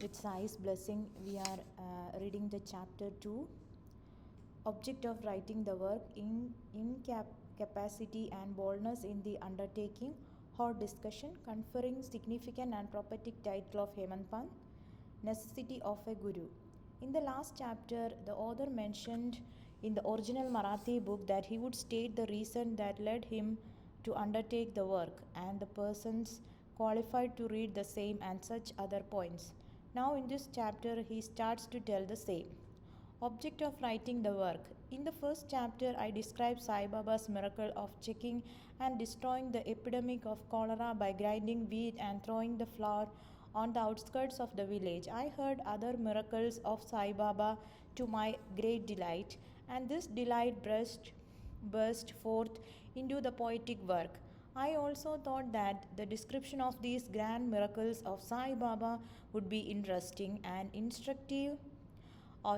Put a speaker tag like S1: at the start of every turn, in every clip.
S1: With Sai's blessing, we are reading the chapter 2. Object of writing the work: incapacity and boldness in the undertaking. Hot discussion conferring significant and prophetic title of Hemant Pant. Necessity of a Guru. In the last chapter, the author mentioned in the original Marathi book that he would state the reason that led him to undertake the work and the persons qualified to read the same and such other points. Now, in this chapter, he starts to tell the same. Object of writing the work. In the first chapter, I described Sai Baba's miracle of checking and destroying the epidemic of cholera by grinding wheat and throwing the flour on the outskirts of the village. I heard other miracles of Sai Baba to my great delight, and this delight burst forth into the poetic work. I also thought that the description of these grand miracles of Sai Baba would be interesting and instructive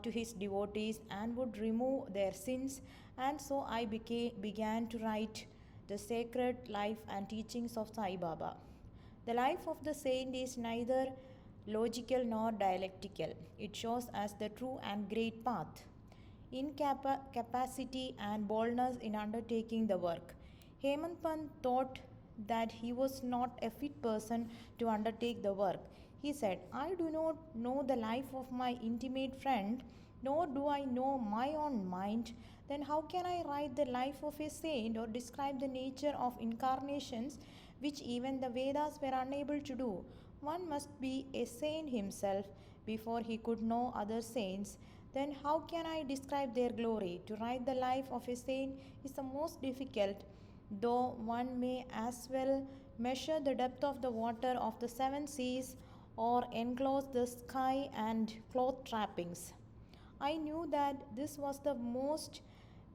S1: to his devotees and would remove their sins, and so I began to write the sacred life and teachings of Sai Baba. The life of the saint is neither logical nor dialectical. It shows us the true and great path. Incapacity and boldness in undertaking the work. Hemant Pant thought that he was not a fit person to undertake the work. He said, I do not know the life of my intimate friend, nor do I know my own mind. Then how can I write the life of a saint or describe the nature of incarnations which even the Vedas were unable to do? One must be a saint himself before he could know other saints. Then how can I describe their glory? To write the life of a saint is the most difficult, though one may as well measure the depth of the water of the seven seas or enclose the sky and cloth trappings. I knew that this was the most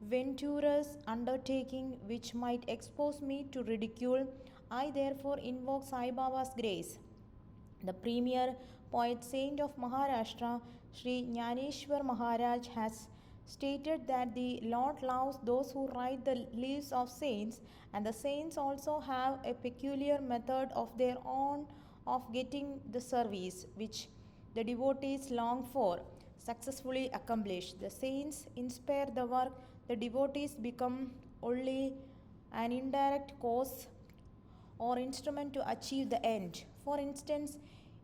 S1: venturous undertaking which might expose me to ridicule. I therefore invoke Sai Baba's grace. The premier poet saint of Maharashtra, Sri Jnaneshwar Maharaj, has stated that the Lord loves those who write the lives of saints, and the saints also have a peculiar method of their own of getting the service which the devotees long for successfully accomplished. The saints inspire the work, the devotees become only an indirect cause or instrument to achieve the end. For instance,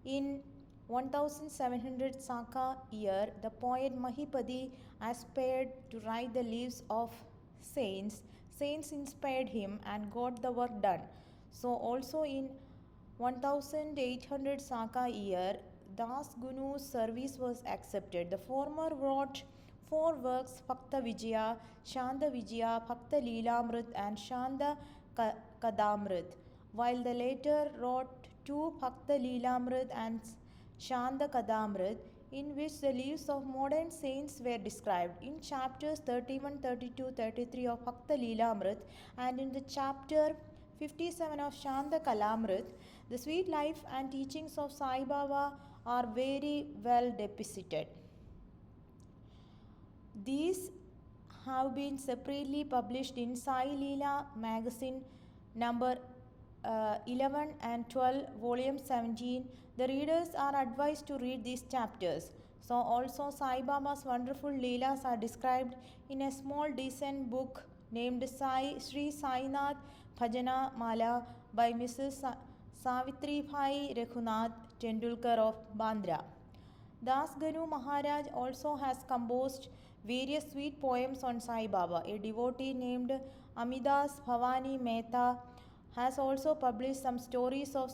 S1: in 1700 Saka year, the poet Mahipadi aspired to write the lives of saints. Saints inspired him and got the work done. So also in 1800 Saka year, Das Gunu's service was accepted. The former wrote 4 works: Bhakta Vijaya, Shanda Vijaya, Bhakta Leelamrit, and Shanda Kadamrit, while the later wrote 2 Bhakta Leelamrit and Shanda Kadamrit, in which the lives of modern saints were described. In chapters 31, 32, 33 of Bhakta Leelamrit and in the chapter 57 of Shanda Kalamrit, the sweet life and teachings of Sai Baba are very well depicted. These have been separately published in Sai Leela magazine number 11 and 12, volume 17. The readers are advised to read these chapters. So also Sai Baba's wonderful Leelas are described in a small decent book named Sri Sainath Bhajana Mala by Mrs. Savitri Bhai Raghunath Tendulkar of Bandra. Das Ganu Maharaj also has composed various sweet poems on Sai Baba. A devotee named Amidas Bhavani Mehta has also published some stories of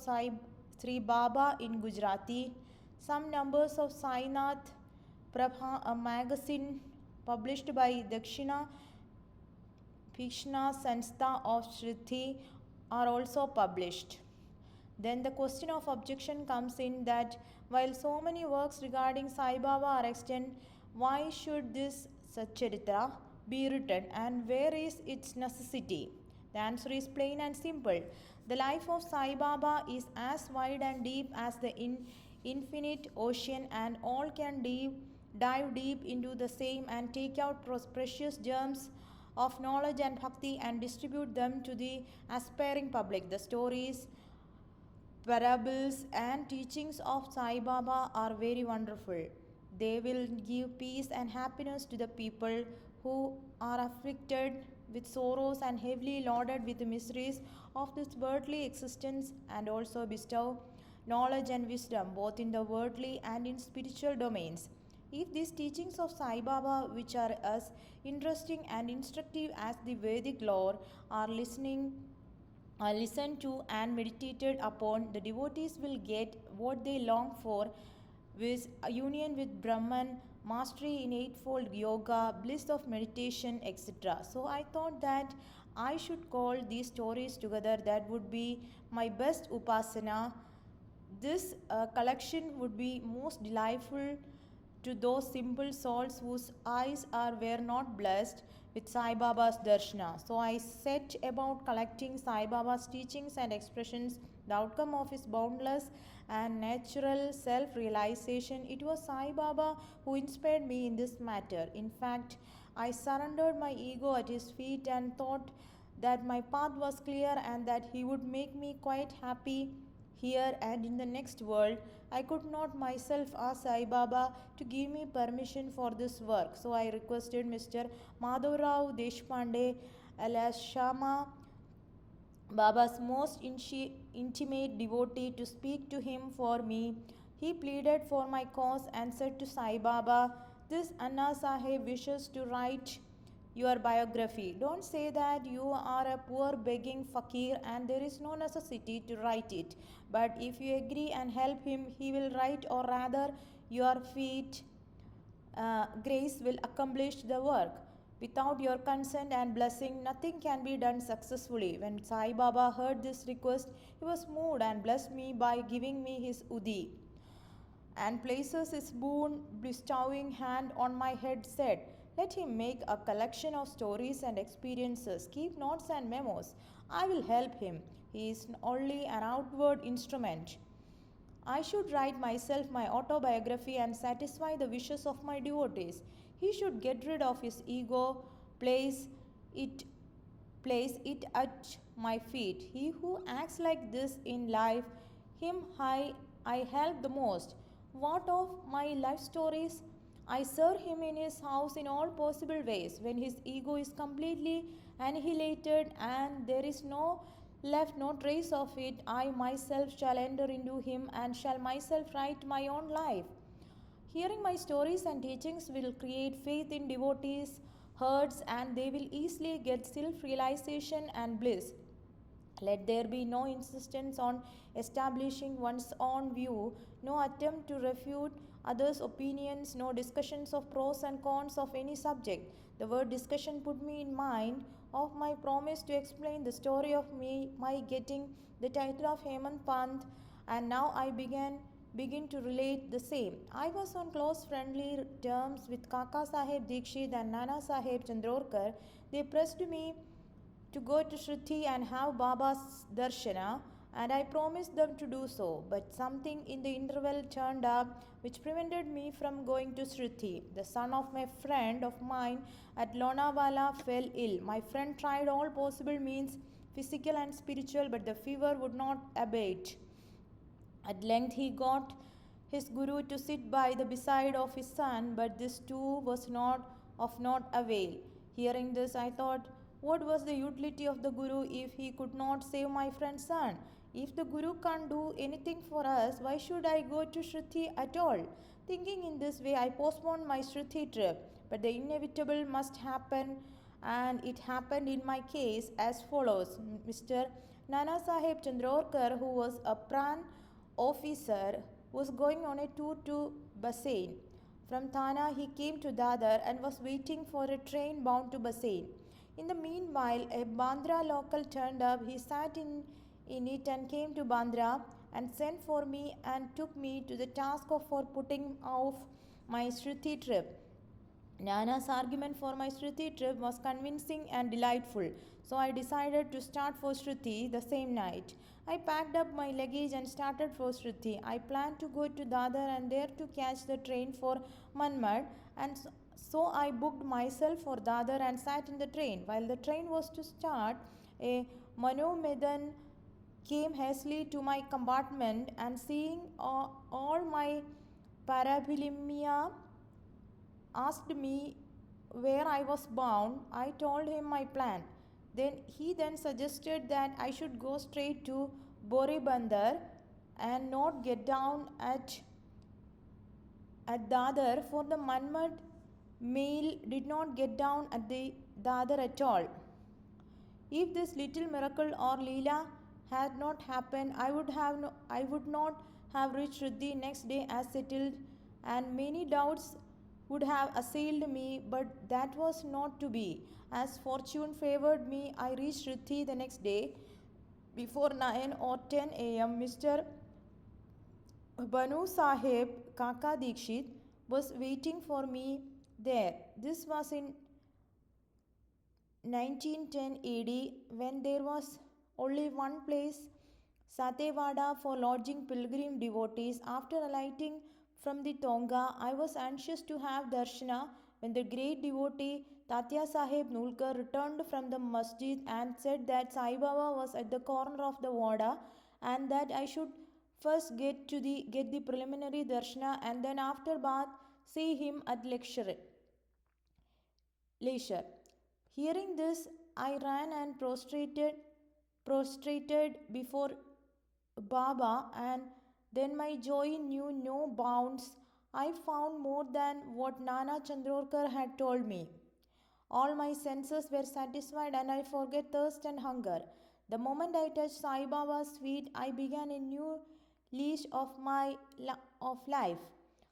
S1: Sri Baba in Gujarati. Some numbers of Sainath Prabha, a magazine published by Dakshina Bhishna Sanstha of Shruti, are also published. Then the question of objection comes in that while so many works regarding Sai Baba are extant, why should this Satcharita be written and where is its necessity? The answer is plain and simple. The life of Sai Baba is as wide and deep as the infinite ocean, and all can dive deep into the same and take out precious germs of knowledge and bhakti and distribute them to the aspiring public. The stories Parables and teachings of Sai Baba are very wonderful. They will give peace and happiness to the people who are afflicted with sorrows and heavily loaded with the miseries of this worldly existence, and also bestow knowledge and wisdom both in the worldly and in spiritual domains. If these teachings of Sai Baba, which are as interesting and instructive as the Vedic lore, are listened to and meditated upon, the devotees will get what they long for, with a union with Brahman, mastery in eightfold yoga, bliss of meditation, etc. So I thought that I should call these stories together. That would be my best upasana. This collection would be most delightful to those simple souls whose eyes were not blessed with Sai Baba's darshana. So I set about collecting Sai Baba's teachings and expressions, the outcome of his boundless and natural self realization. It was Sai Baba who inspired me in this matter. In fact, I surrendered my ego at his feet and thought that my path was clear and that he would make me quite happy here and in the next world. I could not myself ask Sai Baba to give me permission for this work, so I requested Mr. Madhavrao Deshpande alias Shama, Baba's most intimate devotee, to speak to him for me. He pleaded for my cause and said to Sai Baba, "This Anna Sahib wishes to write your biography. Don't say that you are a poor begging fakir and there is no necessity to write it. But if you agree and help him, he will write, or rather, your feet grace will accomplish the work. Without your consent and blessing, nothing can be done successfully." When Sai Baba heard this request, he was moved and blessed me by giving me his Udi, and places his boon bestowing hand on my head, said, "Let him make a collection of stories and experiences. Keep notes and memos. I will help him. He is only an outward instrument. I should write myself my autobiography and satisfy the wishes of my devotees. He should get rid of his ego, place it place it at my feet. He who acts like this in life, him I help the most. What of my life stories? I serve him in his house in all possible ways. When his ego is completely annihilated and there is no trace of it, I myself shall enter into him and shall myself write my own life. Hearing my stories and teachings will create faith in devotees' hearts, and they will easily get self realization and bliss. Let there be no insistence on establishing one's own view, no attempt to refute others' opinions, no discussions of pros and cons of any subject. The word discussion put me in mind of my promise to explain the story of my getting the title of Hemant Pant, and now I begin to relate the same. I was on close friendly terms with Kaka Sahib Dikshit and Nana Sahib Chandorkar. They pressed me to go to Shruti and have Baba's darshana, and I promised them to do so. But something in the interval turned up which prevented me from going to Shruti. The son of my friend of mine at Lonavala fell ill. My friend tried all possible means, physical and spiritual, but the fever would not abate. At length he got his guru to sit by the beside of his son, but this too was not of not avail. Hearing this, I thought, what was the utility of the guru if he could not save my friend's son? If the guru can't do anything for us, why should I go to Shruti at all? Thinking in this way, I postponed my Shruti trip, but the inevitable must happen, and it happened in my case as follows. Mr. Nana Sahib Chandorkar, who was a Pran officer, was going on a tour to Bassein. From Thana, he came to Dadar and was waiting for a train bound to Bassein. In the meanwhile, a Bandra local turned up. He sat in it and came to Bandra and sent for me and took me to the task of for putting off my Shruti trip. Nana's argument for my Shruti trip was convincing and delightful, so I decided to start for Shruti the same night. I packed up my luggage and started for Shruti. I planned to go to Dadar and there to catch the train for Manmad, and so I booked myself for Dadar and sat in the train. While the train was to start, a Manomedan came hastily to my compartment and seeing all my paraphernalia asked me where I was bound. I told him my plan. Then suggested that I should go straight to Boribandar and not get down at Dadar, for the Manmad mail did not get down at the Dadar at all. If this little miracle or Leela had not happened, I would not have reached Riddhi next day as settled, and many doubts would have assailed me, but that was not to be. As fortune favored me, I reached Riddhi the next day before 9 or 10 a.m. Mr. Banu Sahib Kaka Dikshit was waiting for me there. This was in 1910 AD, when there was only one place, Satewada, for lodging pilgrim devotees. After alighting from the Tonga, I was anxious to have darshana when the great devotee Tatya Sahib Nulkar returned from the masjid and said that Sai Baba was at the corner of the Wada and that I should first get the preliminary darshana and then after bath see him at leisure. Hearing this, I ran and prostrated before Baba, and then my joy knew no bounds. I found more than what Nana Chandorkar had told me. All my senses were satisfied and I forget thirst and hunger. The moment I touched Sai Baba's feet, I began a new lease of life.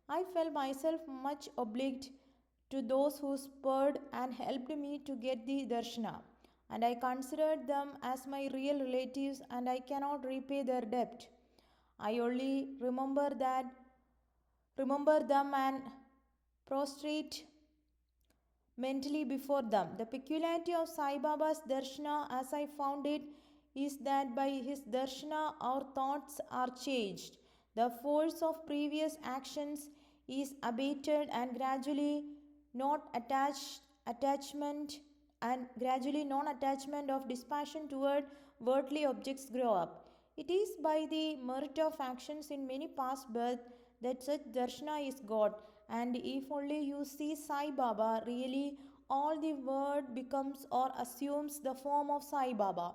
S1: I felt myself much obliged to those who spurred and helped me to get the darshana, and I considered them as my real relatives, and I cannot repay their debt. I only remember them and prostrate mentally before them. The peculiarity of Sai Baba's darshana, as I found it, is that by his darshana our thoughts are changed. The force of previous actions is abated and not attachment non-attachment of dispassion toward worldly objects grow up. It is by the merit of actions in many past births that such darshana is got, and if only you see Sai Baba, really all the word becomes or assumes the form of Sai Baba.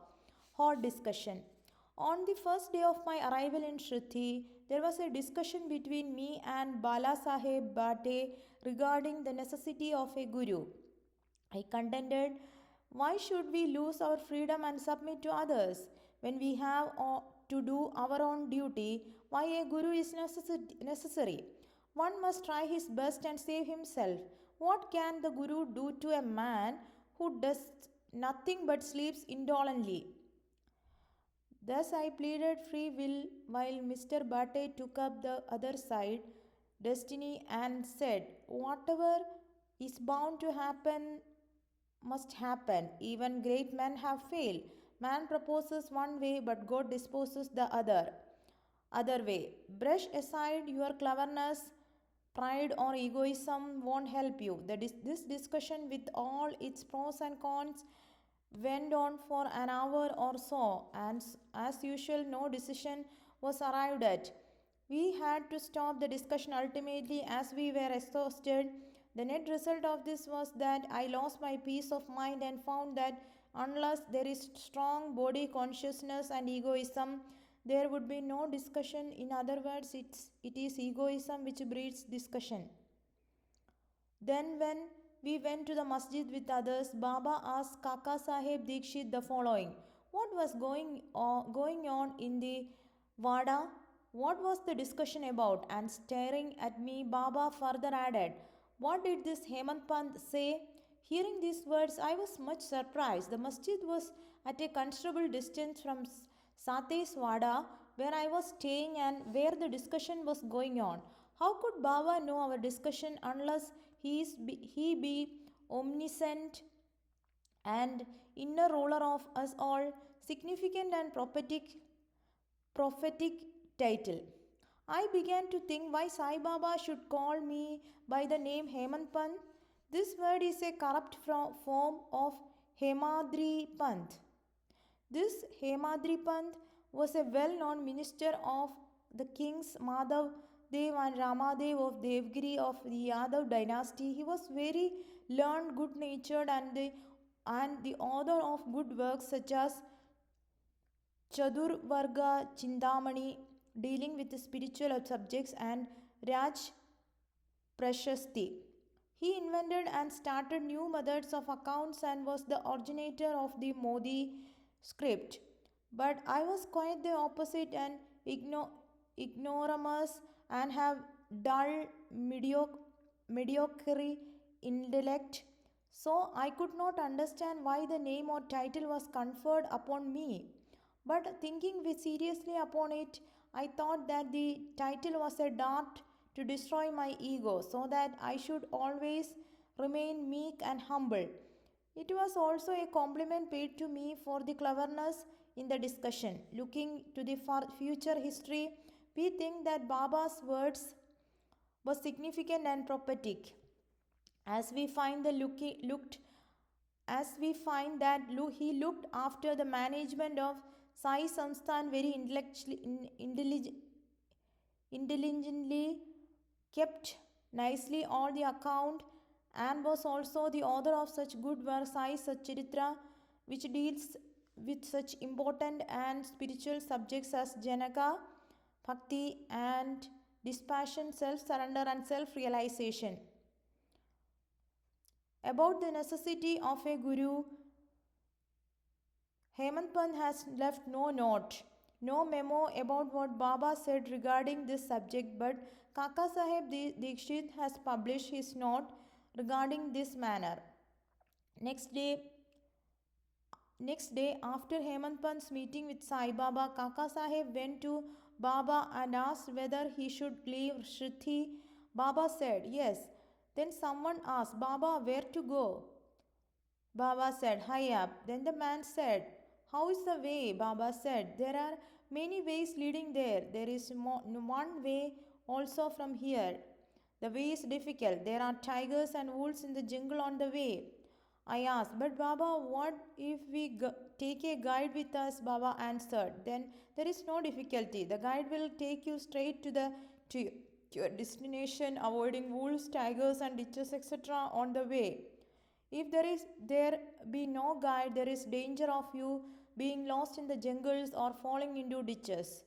S1: Hot discussion. On the first day of my arrival in Shruti, there was a discussion between me and Bala Saheb Bate regarding the necessity of a guru. I contended, why should we lose our freedom and submit to others? When we have to do our own duty, why a guru is necessary? One must try his best and save himself. What can the guru do to a man who does nothing but sleeps indolently? Thus I pleaded free will while Mr. Bate took up the other side, destiny, and said, whatever is bound to happen must happen. Even great men have failed. Man proposes one way, but God disposes the other way. Brush aside your cleverness, pride, or egoism won't help you. This discussion, with all its pros and cons, went on for an hour or so, and as usual, no decision was arrived at. We had to stop the discussion ultimately as we were exhausted. The net result of this was that I lost my peace of mind and found that unless there is strong body consciousness and egoism, there would be no discussion. In other words, it is egoism which breeds discussion. Then, when we went to the masjid with others, Baba asked Kaka Sahib Dikshit the following: what was going on in the Vada? What was the discussion about? And staring at me, Baba further added, what did this Hemant Pant say? Hearing these words, I was much surprised. The masjid was at a considerable distance from Sate's Vada, where I was staying and where the discussion was going on. How could Baba know our discussion unless he be omniscient and inner ruler of us all? Significant and prophetic title. I began to think why Sai Baba should call me by the name Hemant Pant. This word is a corrupt form of Hemadri Pant. This Hemadri Pant was a well known minister of the kings Madhav Dev and Ramadev of Devgiri of the Yadav dynasty. He was very learned, good natured, and the author of good works such as Chadurvarga Chindamani, dealing with the spiritual subjects, and Raj Prashasti. He invented and started new methods of accounts and was the originator of the Modi script. But I was quite the opposite and ignoramus and have dull, mediocre intellect. So I could not understand why the name or title was conferred upon me. But thinking seriously upon it, I thought that the title was a dart to destroy my ego so that I should always remain meek and humble. It was also a compliment paid to me for the cleverness in the discussion. Looking to the future history, we think that Baba's words were significant and prophetic. As we find the looked as we find that he looked after the management of Sai Samsthan very intelligently, kept nicely all the account, and was also the author of such good works Sai Satcharita, which deals with such important and spiritual subjects as Janaka, Bhakti, and dispassion, self surrender, and self realization. About the necessity of a guru, Hemant Pant has left no note, no memo about what Baba said regarding this subject, but Kaka Saheb Dikshit has published his note regarding this manner. Next day, after Hemant Pant's meeting with Sai Baba, Kaka Saheb went to Baba and asked whether he should leave Shruti. Baba said yes. Then someone asked Baba where to go. Baba said, high up. Then the man said, how is the way? Baba said, there are many ways leading there. There is one way also from here. The way is difficult. There are tigers and wolves in the jungle on the way. I asked, but Baba, what if we take a guide with us? Baba answered, then there is no difficulty. The guide will take you straight to your destination, avoiding wolves, tigers, and ditches, etc. on the way. If there be no guide, there is danger of you being lost in the jungles or falling into ditches.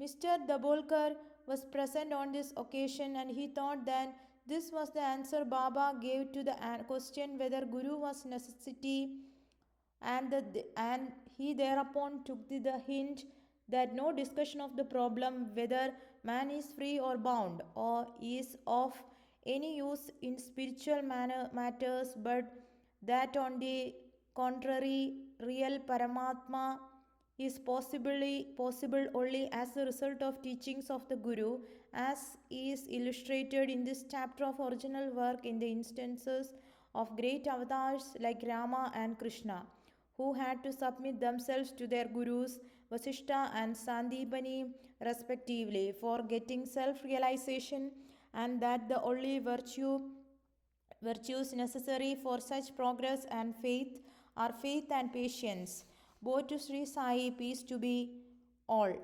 S1: Mr. Dabolkar was present on this occasion and he thought that this was the answer Baba gave to the question whether Guru was necessity, and he thereupon took the hint that no discussion of the problem whether man is free or bound or is of any use in spiritual matters, but that on the contrary, real Paramatma is possible only as a result of teachings of the Guru, as is illustrated in this chapter of original work in the instances of great avatars like Rama and Krishna, who had to submit themselves to their gurus Vasishta and Sandipani respectively for getting self-realization, and that the only virtues necessary for such progress and faith are faith and patience. Both to Sri Sai, peace to be all.